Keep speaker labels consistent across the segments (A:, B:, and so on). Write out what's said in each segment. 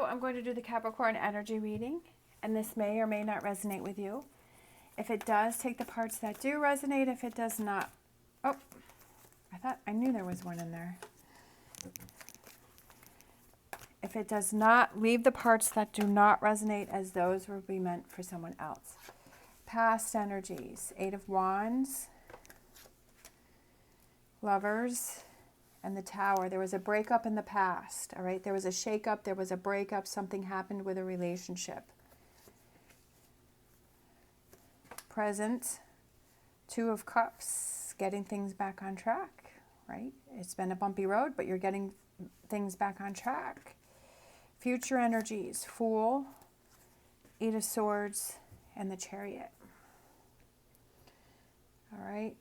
A: I'm going to do the Capricorn energy reading, and this may or may not resonate with you. If it does, take the parts that do resonate. If it does not, oh, I knew there was one in there. If it does not, leave the parts that do not resonate, as those will be meant for someone else. Past energies, 8 of Wands, Lovers, and the Tower. There was a breakup in the past, all right? There was a shakeup, there was a breakup, something happened with a relationship. Present, 2 of Cups, getting things back on track, right? It's been a bumpy road, but you're getting things back on track. Future energies, Fool, 8 of Swords, and the Chariot. All right.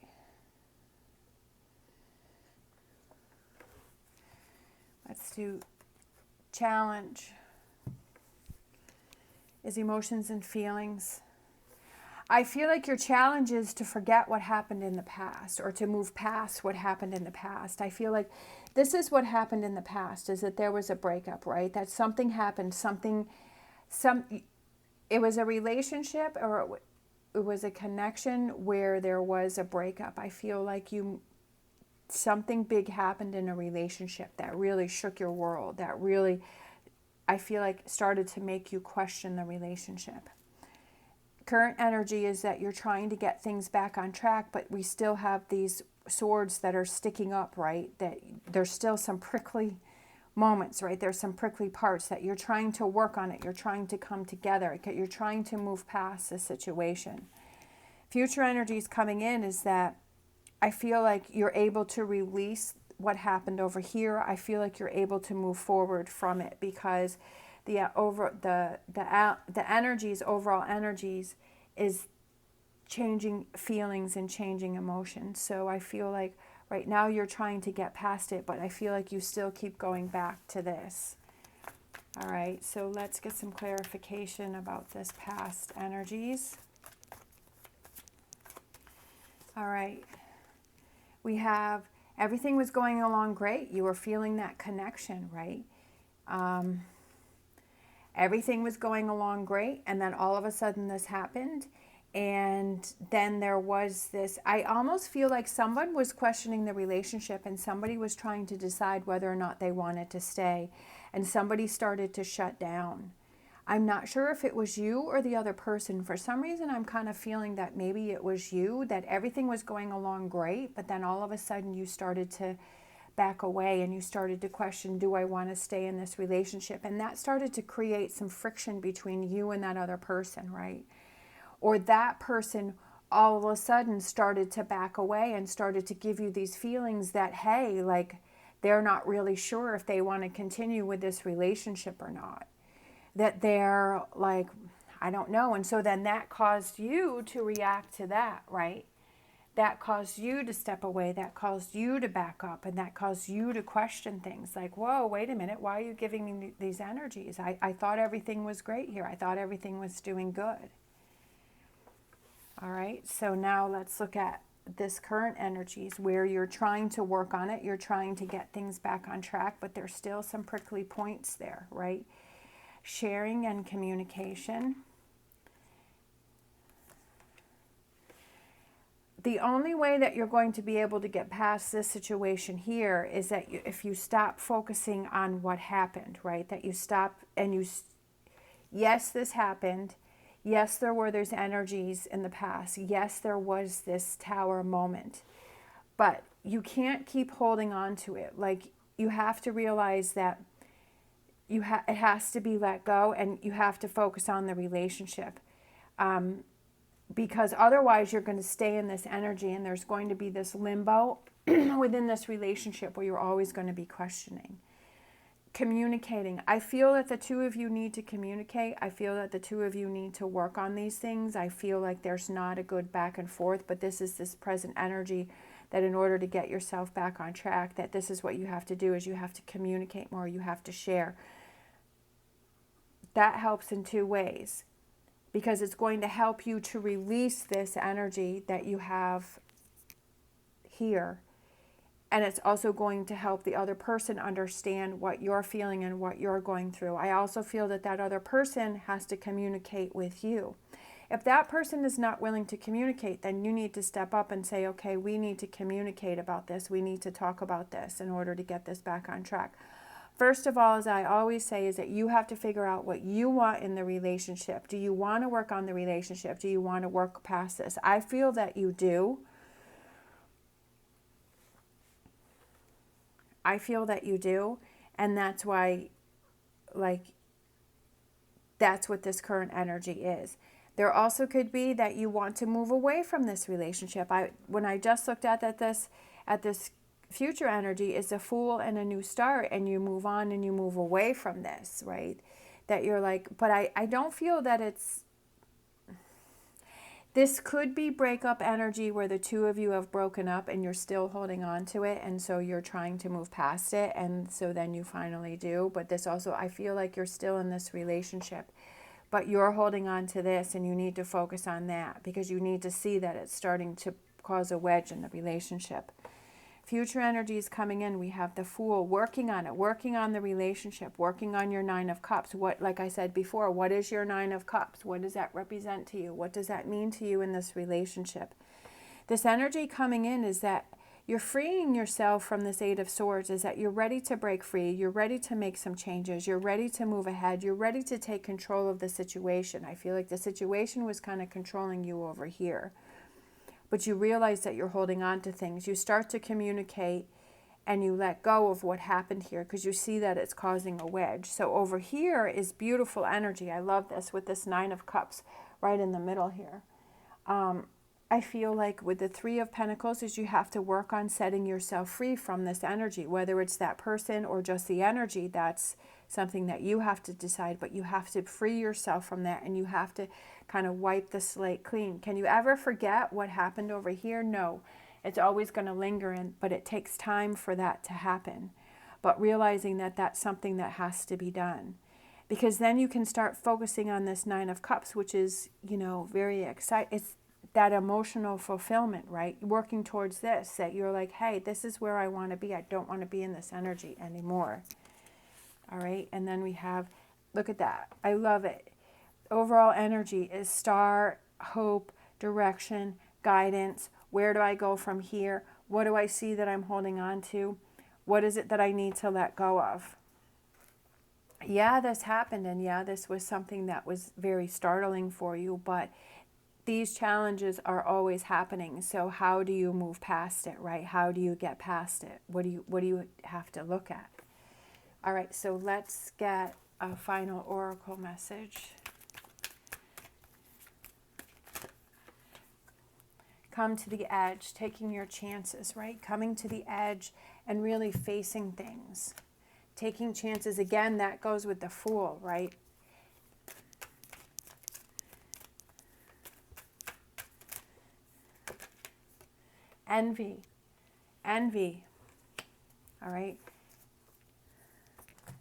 A: Let's do challenge. Is emotions and feelings. I feel like your challenge is to forget what happened in the past, or to move past what happened in the past. I feel like this is what happened in the past, is that there was a breakup, right? That something happened, it was a relationship, or it was a connection where there was a breakup. I feel like something big happened in a relationship that really shook your world, that really, I feel like, started to make you question the relationship. Current energy is that you're trying to get things back on track, but we still have these swords that are sticking up, right? That there's still some prickly moments, right? There's some prickly parts that you're trying to work on it. You're trying to come together. You're trying to move past the situation. Future energies coming in is that I feel like you're able to release what happened over here. I feel like you're able to move forward from it, because the energies, overall energies, is changing feelings and changing emotions. So I feel like right now you're trying to get past it, but I feel like you still keep going back to this. All right, so let's get some clarification about this past energies. All right. We have everything was going along great. You were feeling that connection, right? Everything was going along great, and then all of a sudden this happened, and then there was this, I almost feel like someone was questioning the relationship, and somebody was trying to decide whether or not they wanted to stay, and somebody started to shut down. I'm not sure if it was you or the other person. For some reason, I'm kind of feeling that maybe it was you, that everything was going along great, but then all of a sudden you started to back away and you started to question, do I want to stay in this relationship? And that started to create some friction between you and that other person, right? Or that person all of a sudden started to back away and started to give you these feelings that, hey, like they're not really sure if they want to continue with this relationship or not. That they're like, I don't know. And so then that caused you to react to that, right? That caused you to step away. That caused you to back up. And that caused you to question things like, whoa, wait a minute. Why are you giving me these energies? I thought everything was great here. I thought everything was doing good. All right. So now let's look at this current energies where you're trying to work on it. You're trying to get things back on track, but there's still some prickly points there, right? Sharing and communication. The only way that you're going to be able to get past this situation here is that if you stop focusing on what happened, right? That you stop and yes, this happened. Yes, there were those energies in the past. Yes, there was this tower moment. But you can't keep holding on to it. Like, you have to realize that it has to be let go, and you have to focus on the relationship, because otherwise you're going to stay in this energy, and there's going to be this limbo within this relationship where you're always going to be questioning. Communicating. I feel that the two of you need to communicate. I feel that the two of you need to work on these things. I feel like there's not a good back and forth, but this is this present energy that in order to get yourself back on track, that this is what you have to do, is you have to communicate more, you have to share. That helps in two ways, because it's going to help you to release this energy that you have here, And it's also going to help the other person understand what you're feeling and what you're going through. I also feel that that other person has to communicate with you. If that person is not willing to communicate, then you need to step up and say, okay, we need to communicate about this. We need to talk about this in order to get this back on track. First of all, as I always say, is that you have to figure out what you want in the relationship. Do you want to work on the relationship? Do you want to work past this? I feel that you do. I feel that you do. And that's why, that's what this current energy is. There also could be that you want to move away from this relationship. When I just looked at this future energy is a Fool and a new start, and you move on and you move away from this, right? That you're like, but I don't feel that it's, this could be breakup energy where the two of you have broken up and you're still holding on to it, and so you're trying to move past it, and so then you finally do. But this also, I feel like you're still in this relationship, but you're holding on to this, and you need to focus on that because you need to see that it's starting to cause a wedge in the relationship. Future energy is coming in. We have the Fool, working on it, working on the relationship, working on your Nine of Cups. What, like I said before, what is your Nine of Cups? What does that represent to you? What does that mean to you in this relationship? This energy coming in is that you're freeing yourself from this Eight of Swords, is that you're ready to break free. You're ready to make some changes. You're ready to move ahead. You're ready to take control of the situation. I feel like the situation was kind of controlling you over here. But you realize that you're holding on to things. You start to communicate and you let go of what happened here because you see that it's causing a wedge. So over here is beautiful energy. I love this with this Nine of Cups right in the middle here. I feel like with the Three of Pentacles is you have to work on setting yourself free from this energy, whether it's that person or just the energy. That's something that you have to decide, but you have to free yourself from that, and you have to kind of wipe the slate clean. Can you ever forget what happened over here? No, it's always going to linger in, but it takes time for that to happen. But realizing that that's something that has to be done, because then you can start focusing on this Nine of Cups, which is, very exciting. It's that emotional fulfillment, right? Working towards this, that you're like, hey, this is where I want to be. I don't want to be in this energy anymore. All right. And then we have, look at that. I love it. Overall energy is star, hope, direction, guidance. Where do I go from here? What do I see that I'm holding on to? What is it that I need to let go of? Yeah, this happened, and yeah, this was something that was very startling for you, but these challenges are always happening. So how do you move past it, right? How do you get past it? What do you have to look at? All right, so let's get a final oracle message. Come to the edge, taking your chances, right? Coming to the edge and really facing things. Taking chances, again, that goes with the Fool, right? Envy, all right?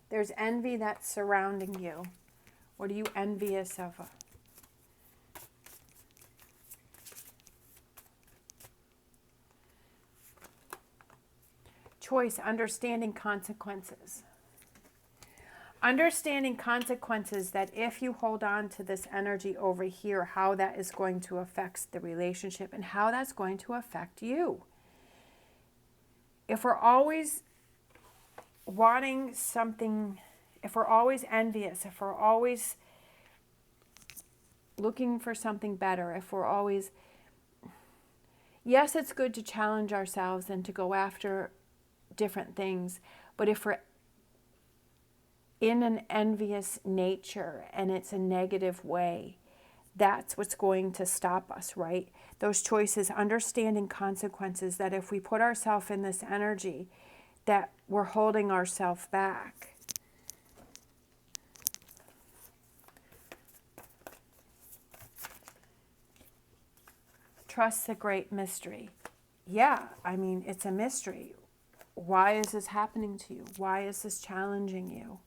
A: There's envy that's surrounding you. What are you envious of? Choice, understanding consequences. Understanding consequences, that if you hold on to this energy over here, how that is going to affect the relationship and how that's going to affect you. If we're always wanting something, if we're always envious, if we're always looking for something better, if we're always, yes, it's good to challenge ourselves and to go after different things, but if we're in an envious nature and it's a negative way, that's what's going to stop us, right? Those choices, understanding consequences, that if we put ourselves in this energy, that we're holding ourselves back. Trust the great mystery. Yeah, I mean, it's a mystery. Why is this happening to you? Why is this challenging you?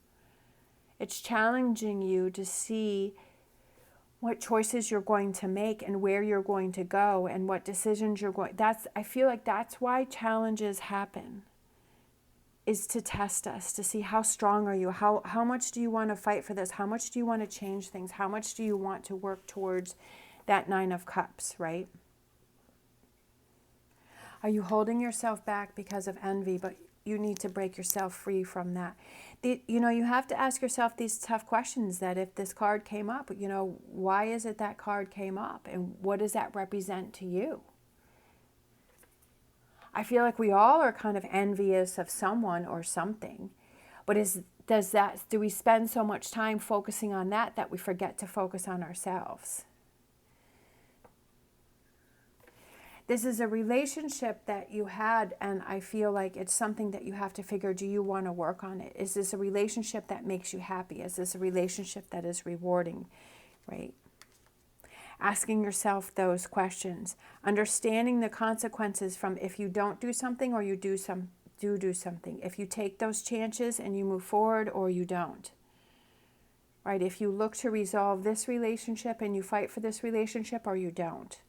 A: It's challenging you to see what choices you're going to make and where you're going to go and what decisions you're going. I feel like that's why challenges happen, is to test us, to see how strong are you, how much do you want to fight for this, how much do you want to change things, how much do you want to work towards that Nine of Cups, right? Are you holding yourself back because of envy, but you need to break yourself free from that? You have to ask yourself these tough questions, that if this card came up, why is it that card came up? And what does that represent to you? I feel like we all are kind of envious of someone or something. But do we spend so much time focusing on that we forget to focus on ourselves? This is a relationship that you had, and I feel like it's something that you have to figure, do you want to work on it? Is this a relationship that makes you happy? Is this a relationship that is rewarding, right? Asking yourself those questions. Understanding the consequences from if you don't do something or you do something. If you take those chances and you move forward or you don't. Right? If you look to resolve this relationship and you fight for this relationship or you don't.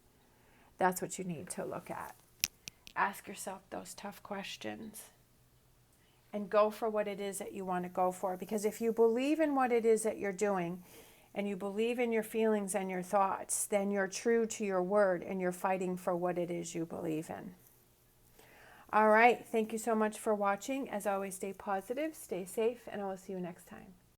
A: That's what you need to look at. Ask yourself those tough questions and go for what it is that you want to go for. Because if you believe in what it is that you're doing and you believe in your feelings and your thoughts, then you're true to your word and you're fighting for what it is you believe in. All right. Thank you so much for watching. As always, stay positive, stay safe, and I will see you next time.